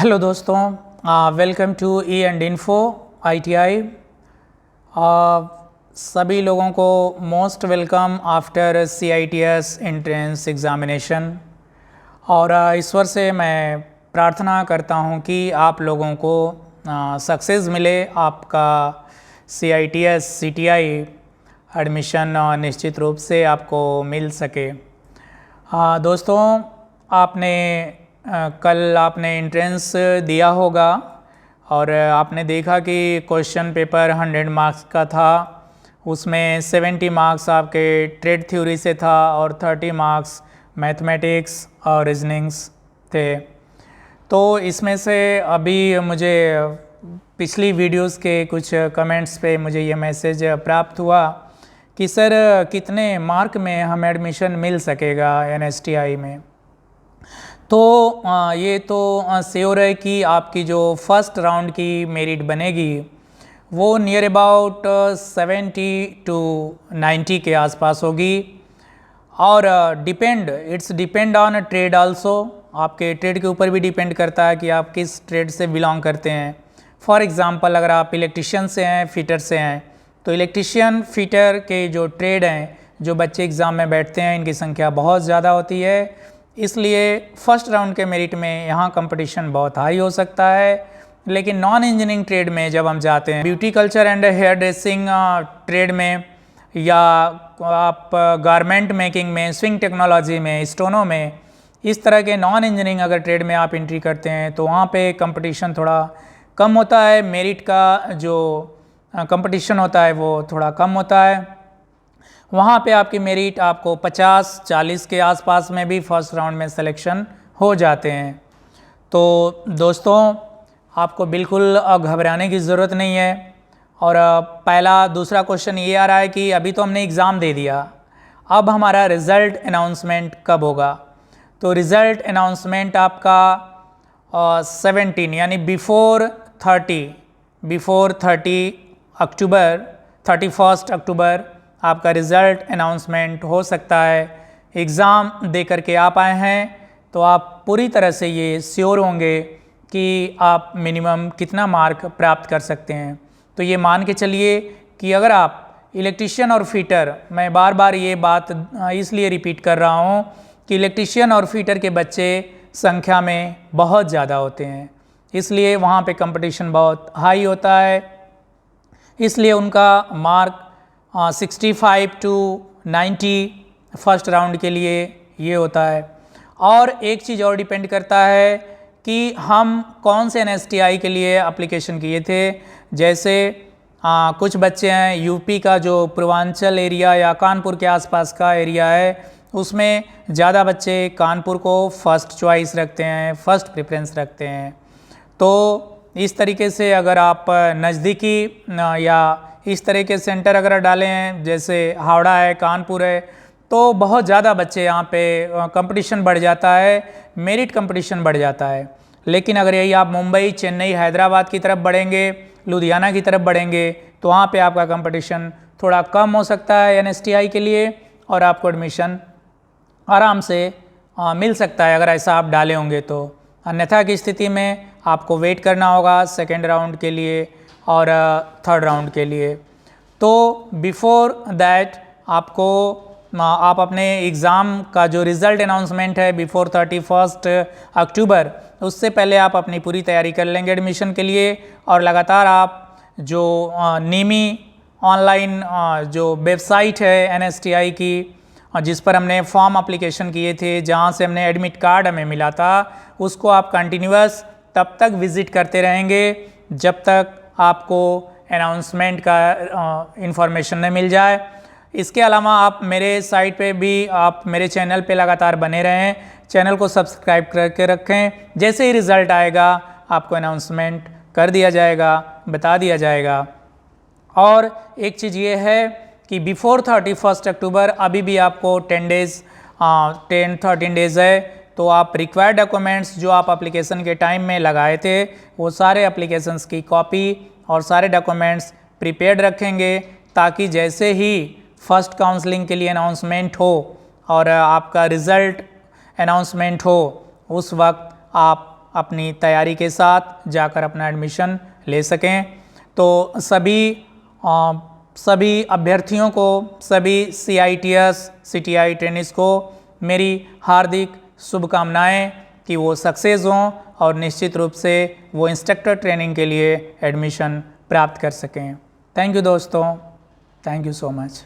Hello दोस्तों, welcome to E and info ITI। सभी लोगों को most welcome after CITS entrance examination. और ईश्वर से मैं प्रार्थना करता हूं कि आप लोगों को सक्सेस मिले, आपका CITS CTI एडमिशन निश्चित रूप से आपको मिल सके। दोस्तों, आपने कल आपने एंट्रेंस दिया होगा और आपने देखा कि क्वेश्चन पेपर 100 मार्क्स का था। उसमें 70 मार्क्स आपके ट्रेड थ्योरी से था और 30 मार्क्स मैथमेटिक्स और रीजनिंग्स थे। तो इसमें से अभी मुझे पिछली वीडियोस के कुछ कमेंट्स पे मुझे ये मैसेज प्राप्त हुआ कि सर कितने मार्क में हमें एडमिशन मिल सकेगा NSTI में। तो ये तो श्योर है कि आपकी जो फर्स्ट राउंड की मेरिट बनेगी वो नियर अबाउट 70 to 90 के आसपास होगी। और it's depend on trade also. आपके ट्रेड के ऊपर भी डिपेंड करता है कि आप किस ट्रेड से बिलोंग करते हैं। फॉर एग्ज़ाम्पल, अगर आप इलेक्ट्रिशियन से हैं, फिटर से हैं, तो इलेक्ट्रिशियन फिटर के जो ट्रेड हैं, जो बच्चे एग्ज़ाम में बैठते हैं, इनकी संख्या बहुत ज़्यादा होती है। इसलिए फर्स्ट राउंड के मेरिट में यहाँ कंपटीशन बहुत हाई हो सकता है। लेकिन नॉन इंजीनियरिंग ट्रेड में जब हम जाते हैं, beauty culture and hair dressing trade में, या आप गारमेंट मेकिंग में, स्विंग टेक्नोलॉजी में, स्टोनों में, इस तरह के नॉन इंजीनियरिंग अगर ट्रेड में आप एंट्री करते हैं तो वहाँ पे कंपटीशन थोड़ा कम होता है। मेरिट का जो कंपटीशन होता है वो थोड़ा कम होता है। वहाँ पे आपकी मेरिट आपको 50-40 के आसपास में भी फर्स्ट राउंड में सिलेक्शन हो जाते हैं। तो दोस्तों, आपको बिल्कुल घबराने की ज़रूरत नहीं है। और दूसरा क्वेश्चन ये आ रहा है कि अभी तो हमने एग्ज़ाम दे दिया, अब हमारा रिज़ल्ट अनाउंसमेंट कब होगा। तो रिज़ल्ट अनाउंसमेंट आपका 17 यानी बिफोर 30 अक्टूबर, 31 अक्टूबर आपका रिज़ल्ट अनाउंसमेंट हो सकता है। एग्ज़ाम दे करके आप आए हैं तो आप पूरी तरह से ये श्योर होंगे कि आप मिनिमम कितना मार्क प्राप्त कर सकते हैं। तो ये मान के चलिए कि अगर आप इलेक्ट्रिशियन और फिटर, मैं बार बार ये बात इसलिए रिपीट कर रहा हूँ कि इलेक्ट्रिशियन और फिटर के बच्चे संख्या में बहुत ज़्यादा होते हैं, इसलिए वहाँ पे कंपटीशन बहुत हाई होता है। इसलिए उनका मार्क 65 to 90 फर्स्ट राउंड के लिए ये होता है। और एक चीज़ और डिपेंड करता है कि हम कौन से NSTI के लिए एप्लीकेशन किए थे। जैसे कुछ बच्चे हैं यूपी का, जो पूर्वांचल एरिया या कानपुर के आसपास का एरिया है, उसमें ज़्यादा बच्चे कानपुर को फर्स्ट चॉइस रखते हैं, फर्स्ट प्रेफरेंस रखते हैं। तो इस तरीके से अगर आप नज़दीकी या इस तरह के सेंटर अगर डालें हैं, जैसे हावड़ा है, कानपुर है, तो बहुत ज़्यादा बच्चे यहाँ पे कंपटीशन बढ़ जाता है, मेरिट कंपटीशन बढ़ जाता है। लेकिन अगर यही आप मुंबई, चेन्नई, हैदराबाद की तरफ बढ़ेंगे, लुधियाना की तरफ बढ़ेंगे, तो वहाँ पे आपका कंपटीशन थोड़ा कम हो सकता है NSTI के लिए, और आपको एडमिशन आराम से मिल सकता है अगर ऐसा आप डाले होंगे तो। अन्यथा की स्थिति में आपको वेट करना होगा सेकेंड राउंड के लिए और थर्ड राउंड के लिए। तो बिफोर दैट आप अपने एग्ज़ाम का जो रिज़ल्ट अनाउंसमेंट है बिफोर 31 अक्टूबर, उससे पहले आप अपनी पूरी तैयारी कर लेंगे एडमिशन के लिए। और लगातार आप जो नीमी ऑनलाइन जो वेबसाइट है NSTI की, जिस पर हमने फॉर्म अप्लीकेशन किए थे, जहाँ से हमने एडमिट कार्ड हमें मिला था, उसको आप कंटिन्यूअस तब तक विज़िट करते रहेंगे जब तक आपको अनाउंसमेंट का इन्फॉर्मेशन न मिल जाए। इसके अलावा आप मेरे साइट पे भी, आप मेरे चैनल पे लगातार बने रहें, चैनल को सब्सक्राइब करके रखें। जैसे ही रिज़ल्ट आएगा आपको अनाउंसमेंट कर दिया जाएगा, बता दिया जाएगा। और एक चीज़ ये है कि बिफोर 31 अक्टूबर अभी भी आपको 10-13 डेज़ है, तो आप रिक्वायर्ड डॉक्यूमेंट्स जो आप एप्लीकेशन के टाइम में लगाए थे, वो सारे एप्लीकेशंस की कॉपी और सारे डॉक्यूमेंट्स प्रिपेयर्ड रखेंगे, ताकि जैसे ही फर्स्ट काउंसलिंग के लिए अनाउंसमेंट हो और आपका रिज़ल्ट अनाउंसमेंट हो, उस वक्त आप अपनी तैयारी के साथ जाकर अपना एडमिशन ले सकें। तो सभी अभ्यर्थियों को, सभी CITS CTI ट्रेनिस को मेरी हार्दिक शुभकामनाएं कि वो सक्सेस हों और निश्चित रूप से वो इंस्ट्रक्टर ट्रेनिंग के लिए एडमिशन प्राप्त कर सकें। थैंक यू दोस्तों, थैंक यू सो मच।